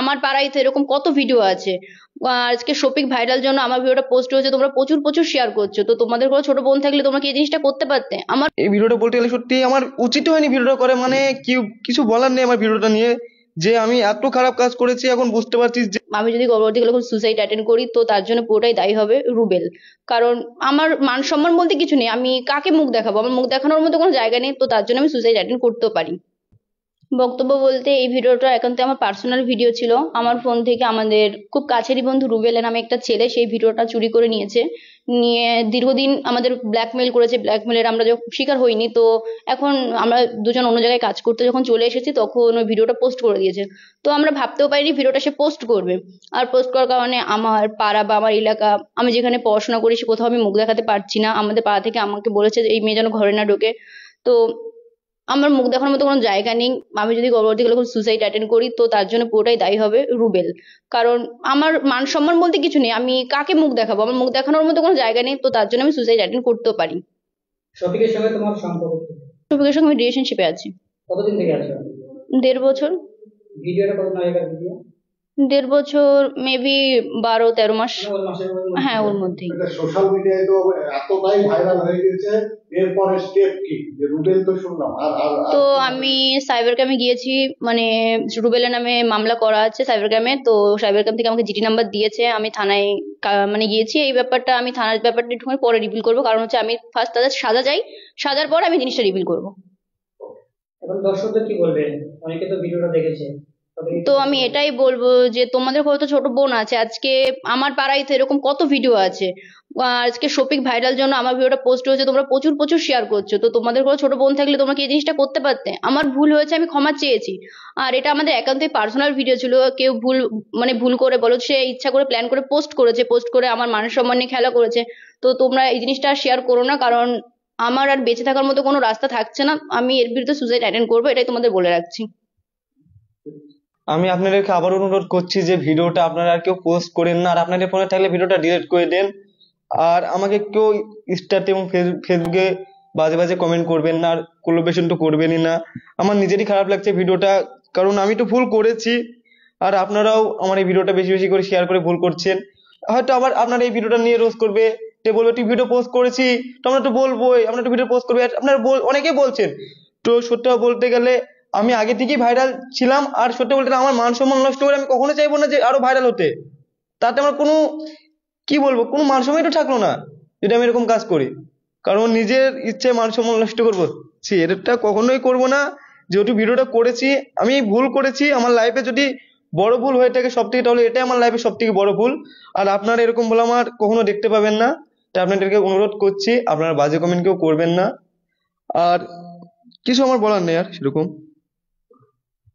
আমার পাড়ায় তো এরকম কত ভিডিও আছে। আজকে শফিক ভাইরাল জন্য আমার ভিডিওটা পোস্ট হয়েছে, তোমরা প্রচুর প্রচুর শেয়ার করছো। তো তোমাদের কোনো ছোট বোন থাকলে তোমরা কি এই জিনিসটা করতে পারতে? আমার এই ভিডিওটা বলতে গেলে সত্যি আমার উচিত হয়নি ভিডিওটা করে, মানে কি কিছু বলার নেই আমার ভিডিওটা নিয়ে, যে আমি এত খারাপ কাজ করেছি এখন বুঝতে পারছি যে আমি যদি গর্ভবতী হলে সুসাইড অ্যাটেন্ড করি, তো তার জন্য পুরোটাই দায়ী হবে রুবেল। কারণ আমার মান সম্মান বলতে কিছু নেই, আমি কাকে মুখ দেখাবো? আমার মুখ দেখানোর মতো কোনো জায়গা নেই, তো তার জন্য আমি সুসাইড অ্যাটেন্ড করতেও পারি। বক্তব্য বলতে, এই ভিডিওটা একান্তই আমার পার্সোনাল ভিডিও ছিল। আমার ফোন থেকে আমাদের খুব কাছেরই বন্ধু রুবেলের নামে একটা ছেলে সেই ভিডিওটা চুরি করে নিয়েছে। নিয়ে দীর্ঘদিন আমাদের ব্ল্যাকমেল করেছে। ব্ল্যাকমেলের আমরা যখন শিকার হইনি, তো এখন আমরা দুজন অন্য জায়গায় কাজ করতে যখন চলে এসেছি, তখন ওই ভিডিওটা পোস্ট করে দিয়েছে। তো আমরা ভাবতেও পারিনি ভিডিওটা সে পোস্ট করবে। আর পোস্ট করার কারণে আমার পাড়া বা আমার এলাকা, আমি যেখানে পড়াশোনা করি, সে কোথাও আমি মুখ দেখাতে পারছি না। আমাদের পাড়া থেকে আমাকে বলেছে যে এই মেয়ে যেন ঘরে না ঢোকে। তো আমার মুখ দেখানোর মতো কোনো জায়গা নেই। আমি যদি গর্ভবতী হলে সুসাইড অ্যাটেন্ড করি, তো তার জন্য পুরোটাই দায়ী হবে রুবেল। কারণ আমার মান সম্মান বলতে কিছু নেই, আমি কাকে মুখ দেখাবো? আমার মুখ দেখানোর মতো কোনো জায়গা নেই, তো তার জন্য আমি সুসাইড অ্যাটেন্ড করতেও পারি। শফিকের সঙ্গে তোমার সম্পর্ক কি? শফিকের সঙ্গে আমি রিলেশনশিপে আছি। কতদিন থেকে আছো? 1.5 বছর। ভিডিওটা কতদিন আগেকার ভিডিও? 1.5 বছর, মেবি 12-13 মাস। মানে ওর মাসের মধ্যে? হ্যাঁ, ওর মধ্যেই। এটা সোশ্যাল মিডিয়ায় তো এতটাই ভাইরাল হয়ে গেছে, এরপরে স্টেপ কি? যে রুবেল তো শুনলাম, আর আর আর তো কি হয়? আমি সাইবার ক্রাইমে গিয়েছি, মানে রুবেলের নামে মামলা করা আছে সাইবার ক্রাইমে। তো সাইবার ক্রাইম থেকে আমাকে জিডি নাম্বার দিয়েছে, আমি থানায় মানে গিয়েছি। এই ব্যাপারটা আমি থানার ব্যাপারটা একটু পরে রিভিল করবো, কারণ হচ্ছে আমি ফার্স্ট তাদের সাজা চাই, সাজার পর আমি জিনিসটা রিভিল করবো। এখন দর্শকদের কি বলবে? অনেকে তো ভিডিওটা দেখেছে, তাদের তো আমি এটাই বলবো যে তোমাদের হয়তো ছোট বোন আছে। আজকে আমার পাড়ায় তো এরকম কত ভিডিও আছে। আজকে শফিক ভাইরাল জন্য আমার ভিডিওটা পোস্ট হয়েছে, তোমরা প্রচুর প্রচুর শেয়ার করছো। তো তোমাদের কোনো ছোট বোন থাকলে তোমরা কি এই জিনিসটা করতে পারতে? আমার ভুল হয়েছে, আমি ক্ষমা চেয়েছি। আর এটা আমাদের একান্তই পার্সোনাল ভিডিও ছিল। কেউ ভুল, মানে ভুল করে বলো, সে ইচ্ছা করে প্ল্যান করে পোস্ট করেছে, পোস্ট করে আমার মান সম্মান নিয়ে খেলা করেছে। তো তোমরা এই জিনিসটা শেয়ার করো না, কারণ আমার আর বেঁচে থাকার মতো কোনো রাস্তা থাকছে না। আমি এর বিরুদ্ধে সুসাইড অ্যাটেন্ড করবো, এটাই তোমাদের বলে রাখছি। আমি আপনাদেরকে আবার অনুরোধ করছি যে ভিডিওটা আপনারা আর কেউ পোস্ট করেন না, আর আপনাদের ফোনে থাকলে ভিডিওটা ডিলিট করে দেন। আর আমাকে কেউ ইনস্টাতে এবং ফেসবুকে বাজে বাজে কমেন্ট করবেন না, আর কোলাবোরেশন তো করবেনই না। আমার নিজেরই খারাপ লাগছে ভিডিওটা, কারণ আমি তো ভুল করেছি। আর আপনারাও আমার এই ভিডিওটা বেশি বেশি করে শেয়ার করে ভুল করছেন। হয়তো আবার আপনারা এই ভিডিওটা নিয়ে রোজ করবে, তো বলবে তুই ভিডিও পোস্ট করেছি, তো আমরা তো বলবোই, আমরা তো ভিডিও পোস্ট করবো। আর আপনারা অনেকেই বলছেন। তো সত্যি বলতে গেলে আমি আগে থেকেই ভাইরাল ছিলাম, আর সত্যি বলতে গেলে আমার মান সম্মান নষ্ট করে আমি কখনো চাইবো না যে আরো ভাইরাল হতে। তাতে আমার কোনো, কি বলবো, কোনো মান সম্মানই তো থাকলো না যদি আমি এরকম কাজ করি। কারণ নিজের ইচ্ছে মান সম্মান নষ্ট করবো, এটা কখনোই করবো না। যেহেতু ভিডিওটা করেছি, আমি ভুল করেছি, আমার লাইফে যদি বড় ভুল হয়ে থাকে সব থেকে, তাহলে এটাই আমার লাইফে সব থেকে বড় ভুল। আর আপনারা এরকম ভুল আমার কখনো দেখতে পাবেন না। তাই আপনাদেরকে অনুরোধ করছি আপনারা বাজে কমেন্ট কেউ করবেন না। আর কিছু আমার বলার নেই আর সেরকম।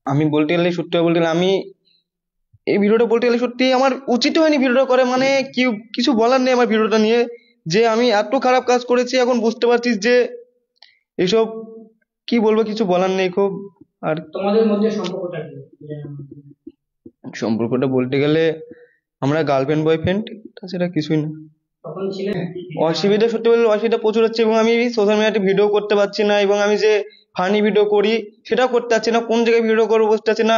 আমি বলতে গেলে, সত্যি বলতে গেলে আমি এই ভিডিওটা বলতে গেলে সত্যি আমার উচিত হয়নি ভিডিওটা করে, মানে কি কিছু বলার নেই আমার ভিডিওটা নিয়ে, যে আমি এত খারাপ কাজ করেছি এখন বুঝতে পারছি যে এসব, কি বলবো, কিছু বলার নেই খুব। আর তোমাদের মধ্যে সম্পর্কটা কি? সম্পর্কটা বলতে গেলে আমরা গার্লফ্রেন্ড বয়ফ্রেন্ড, তাছাড়া কিছুই না। তখন ছিলেন অসুবিধা, সত্যি বলতে অসুবিধা প্রচুর হচ্ছে, এবং আমি সোশ্যাল মিডিয়াতে ভিডিও করতে পারছি না, এবং আমি যে ফানি ভিডিও করি সেটাও করতে পারছি না। কোন জায়গায় ভিডিও করবো বুঝতে পারছি না।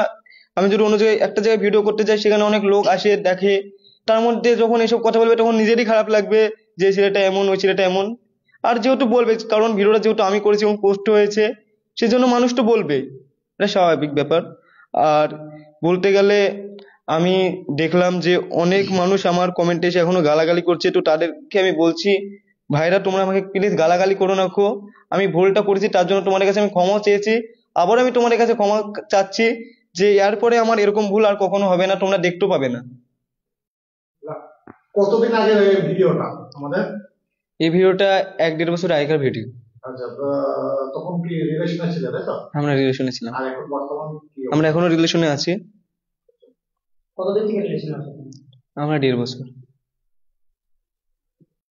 আমি যদি অন্য জায়গায় একটা জায়গায় ভিডিও করতে যাই, সেখানে অনেক লোক আসে দেখে, তার মধ্যে যখন এসব কথা বলবে তখন নিজেরই খারাপ লাগবে যে ছেলেটা এমন, ওই ছেলেটা এমন। আর যেহেতু বলবে, কারণ ভিডিওটা যেহেতু আমি করেছি এবং পোস্ট হয়েছে, সেজন্য মানুষ তো বলবেই, এটা স্বাভাবিক ব্যাপার। আর বলতে গেলে আমি দেখলাম যে অনেক মানুষ আমার কমেন্টে এসে এখনো গালাগালি করছে। তো তাদেরকে আমি বলছি, ভাইরা তোমরা আমাকে প্লিজ গালাগালি করো না খো। আমি ভুলটা করেছি, তার জন্য তোমাদের কাছে আমি ক্ষমা চেয়েছি। আবার আমি তোমাদের কাছে ক্ষমা চাচ্ছি যে এরপরে আমার এরকম ভুল আর কখনো হবে না, তোমরা দেখতেও পাবে না। কতদিন আগে এই ভিডিওটা আমাদের? এই ভিডিওটা 1-1.5 বছর আগেকার ভিডিও। আচ্ছা, তখন কি রিলেশনে ছিল, তাই তো? আমরা রিলেশনে ছিলাম, আর এখন বর্তমান কি আমরা অবস্থা? এখনো রিলেশনে আছি। কতদিন থেকে রিলেশন আছে? আমরা 1.5 বছর।